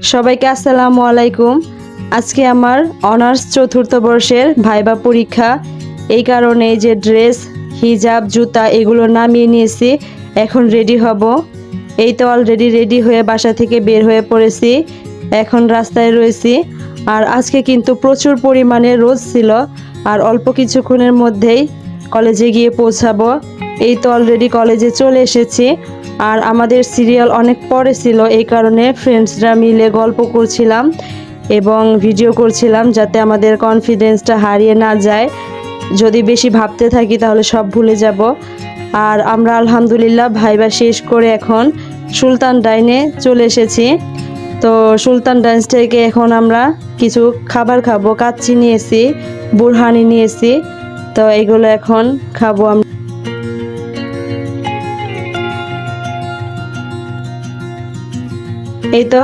সবাইকে আসসালামু আলাইকুম। আজকে আমার অনার্স চতুর্থ বর্ষের ভাইবা পরীক্ষা। এই কারণে এই যে ড্রেস, হিজাব, জুতা এগুলো নামিয়ে নিয়েছি। এখন রেডি হব। এই তো অলরেডি রেডি হয়ে বাসা থেকে বের হয়ে পড়েছি। এখন রাস্তায় রয়েছি। আর আজকে কিন্তু প্রচুর পরিমাণে রোদ ছিল। আর অল্প কিছুক্ষণের মধ্যেই কলেজে গিয়ে পৌঁছাবো। এই তো অলরেডি কলেজে চলে এসেছি। আর আমাদের সিরিয়াল অনেক পরে ছিল, এই কারণে ফ্রেন্ডসরা মিলে গল্প করছিলাম এবং ভিডিও করছিলাম যাতে আমাদের কনফিডেন্সটা হারিয়ে না যায়। যদি বেশি ভাবতে থাকি তাহলে সব ভুলে যাব। আর আমরা আলহামদুলিল্লাহ ভাইবা শেষ করে এখন সুলতান ডাইনে চলে এসেছি। তো সুলতান ডাইন থেকে এখন আমরা কিছু খাবার খাবো। কাচ্চি নিয়েছি, বুরহানি নিয়েছি। তো এগুলো এখন খাবো আমরা। এই তো